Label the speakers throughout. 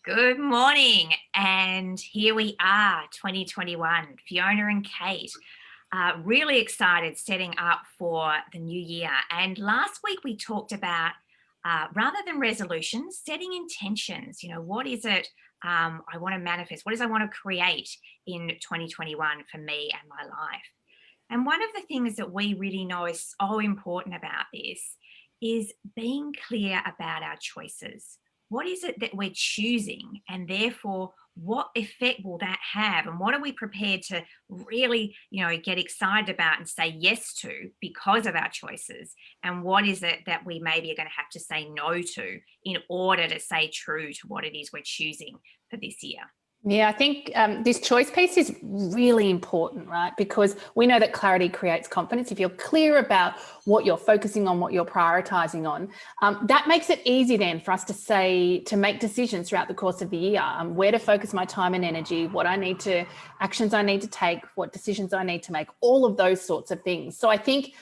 Speaker 1: Good morning. And here we are, 2021, Fiona and Kate. Really excited setting up for the new year. And last week we talked about rather than resolutions, setting intentions. What is it I want to manifest? What is I want to create in 2021 for me and my life? And one of the things that we really know is so important about this is being clear about our choices. What is it that we're choosing? And therefore, what effect will that have? And what are we prepared to really, get excited about and say yes to because of our choices? And what is it that we maybe are going to have to say no to in order to stay true to what it is we're choosing for this year?
Speaker 2: Yeah, I think this choice piece is really important, right? Because we know that clarity creates confidence. If you're clear about what you're focusing on, what you're prioritizing on, that makes it easy then for us to make decisions throughout the course of the year, where to focus my time and energy, actions I need to take, what decisions I need to make, all of those sorts of things. So I think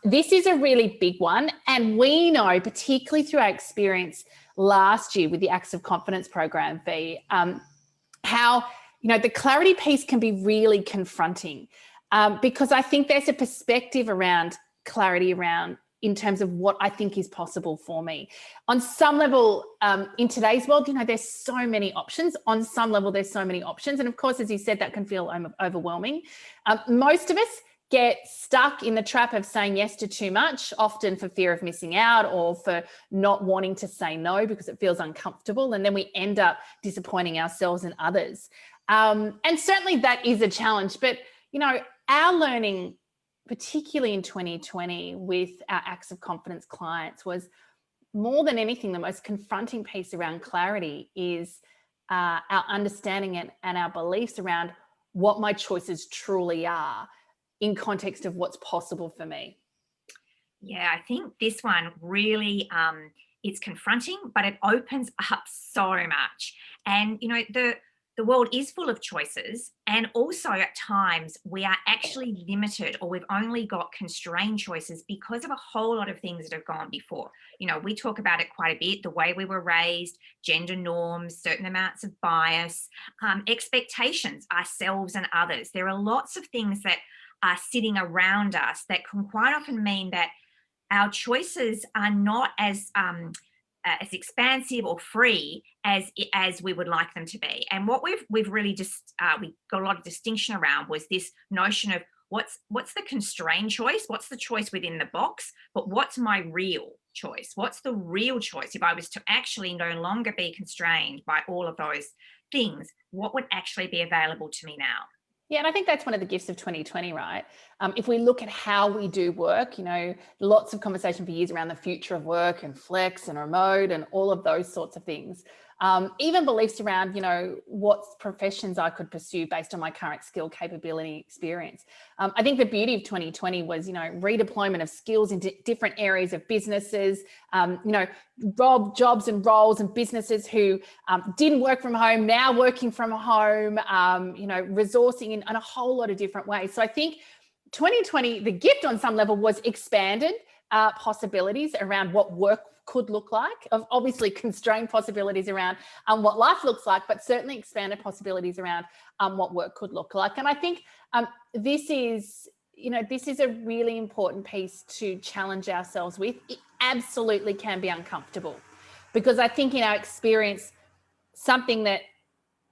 Speaker 2: this is a really big one. And we know, particularly through our experience last year with the Acts of Confidence program, how the clarity piece can be really confronting, because I think there's a perspective around clarity around in terms of what I think is possible for me. On some level, in today's world, there's so many options. On some level, there's so many options. And of course, as you said, that can feel overwhelming. Most of us get stuck in the trap of saying yes to too much, often for fear of missing out or for not wanting to say no because it feels uncomfortable. And then we end up disappointing ourselves and others. And certainly that is a challenge. But, our learning, particularly in 2020 with our Acts of Confidence clients, was more than anything, the most confronting piece around clarity is our understanding and our beliefs around what my choices truly are in context of what's possible for me.
Speaker 1: Yeah, I think this one really it's confronting, but it opens up so much. And the world is full of choices, and also at times we are actually limited, or we've only got constrained choices because of a whole lot of things that have gone before. We talk about it quite a bit: the way we were raised, gender norms, certain amounts of bias, expectations, ourselves and others. There are lots of things that are sitting around us that can quite often mean that our choices are not as expansive or free as we would like them to be. And what we've really just we got a lot of distinction around was this notion of what's the constrained choice, what's the choice within the box, but what's my real choice? What's the real choice if I was to actually no longer be constrained by all of those things? What would actually be available to me now?
Speaker 2: Yeah, and I think that's one of the gifts of 2020, right? If we look at how we do work, lots of conversation for years around the future of work and flex and remote and all of those sorts of things. Even beliefs around, what professions I could pursue based on my current skill, capability, experience. I think the beauty of 2020 was, redeployment of skills into different areas of businesses, jobs and roles and businesses who didn't work from home, now working from home, resourcing in a whole lot of different ways. So I think 2020, the gift on some level was expanded possibilities around what work could look like, of obviously constrained possibilities around what life looks like, but certainly expanded possibilities around what work could look like. And I think this is a really important piece to challenge ourselves with. It absolutely can be uncomfortable, because I think in our experience, something that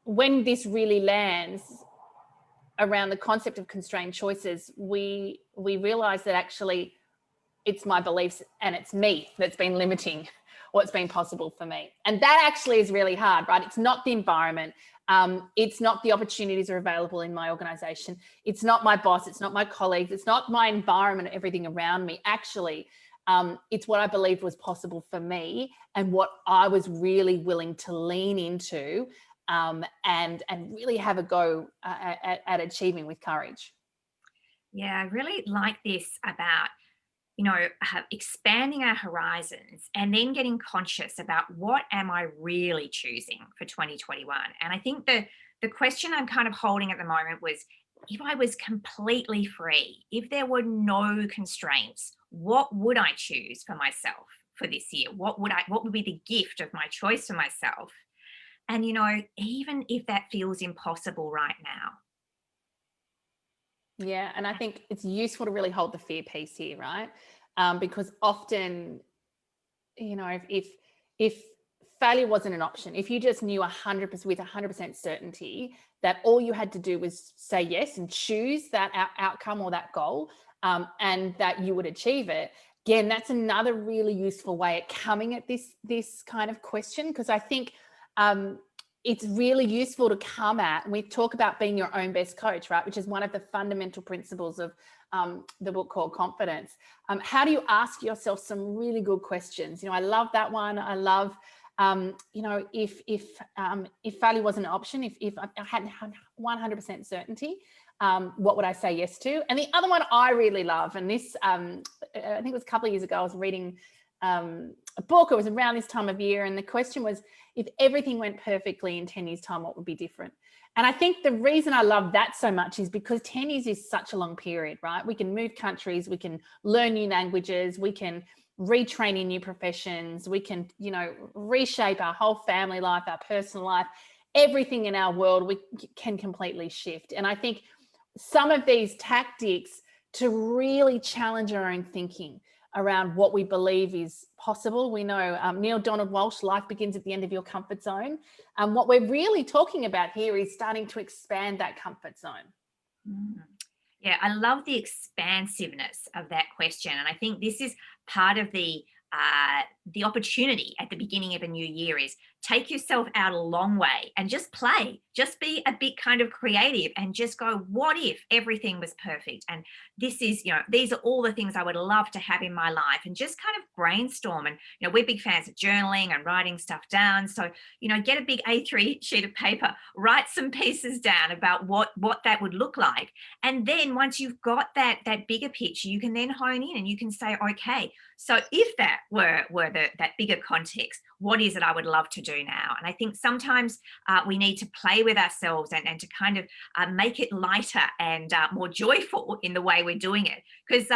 Speaker 2: when this really lands around the concept of constrained choices, we realize that actually it's my beliefs and it's me that's been limiting what's been possible for me. And that actually is really hard, right? It's not the environment. It's not the opportunities that are available in my organization. It's not my boss. It's not my colleagues. It's not my environment, everything around me. Actually, it's what I believed was possible for me and what I was really willing to lean into and really have a go at achieving with courage.
Speaker 1: Yeah, I really like this about expanding our horizons and then getting conscious about what am I really choosing for 2021. And I think the question I'm kind of holding at the moment was, if I was completely free, if there were no constraints, what would I choose for myself for this year? What would be the gift of my choice for myself? And, even if that feels impossible right now.
Speaker 2: Yeah, and I think it's useful to really hold the fear piece here, right? Because often, if failure wasn't an option, if you just knew 100% with 100% certainty that all you had to do was say yes and choose that outcome or that goal, and that you would achieve it. Again, that's another really useful way at coming at this kind of question, because I think it's really useful to come at. We talk about being your own best coach, right? Which is one of the fundamental principles of the book called Confidence. How do you ask yourself some really good questions? I love that one. I love, if failure wasn't an option, if I hadn't had 100% certainty, what would I say yes to? And the other one I really love, and this, I think it was a couple of years ago, I was reading a book. It was around this time of year, and the question was, if everything went perfectly in 10 years' time, what would be different? And I think the reason I love that so much is because 10 years is such a long period, right? We can move countries, we can learn new languages, we can retrain in new professions, we can, reshape our whole family life, our personal life, everything in our world, we can completely shift. And I think some of these tactics to really challenge our own thinking around what we believe is possible. We know Neil Donald Walsh, life begins at the end of your comfort zone. What we're really talking about here is starting to expand that comfort zone.
Speaker 1: Mm. Yeah, I love the expansiveness of that question, and I think this is part of the opportunity at the beginning of a new year is take yourself out a long way and just play, just be a bit kind of creative and just go, what if everything was perfect? And this is, these are all the things I would love to have in my life, and just kind of brainstorm. And, we're big fans of journaling and writing stuff down. So, get a big A3 sheet of paper, write some pieces down about what that would look like. And then once you've got that bigger picture, you can then hone in and you can say, okay, so if that were that bigger context, what is it I would love to do now? And I think sometimes we need to play with ourselves and to kind of make it lighter and more joyful in the way we're doing it. Because,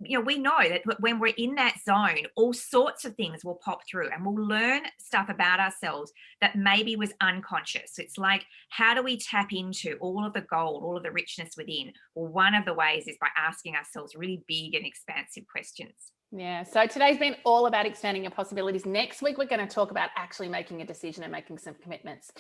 Speaker 1: we know that when we're in that zone, all sorts of things will pop through and we'll learn stuff about ourselves that maybe was unconscious. It's like, how do we tap into all of the gold, all of the richness within? Well, one of the ways is by asking ourselves really big and expansive questions.
Speaker 2: Yeah, so today's been all about expanding your possibilities. Next week, we're going to talk about actually making a decision and making some commitments.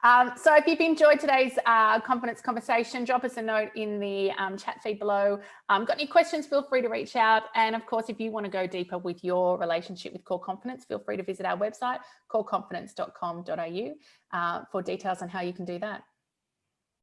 Speaker 2: So if you've enjoyed today's confidence conversation, drop us a note in the chat feed below. Got any questions, feel free to reach out. And of course, if you want to go deeper with your relationship with Core Confidence, feel free to visit our website, coreconfidence.com.au, for details on how you can do that.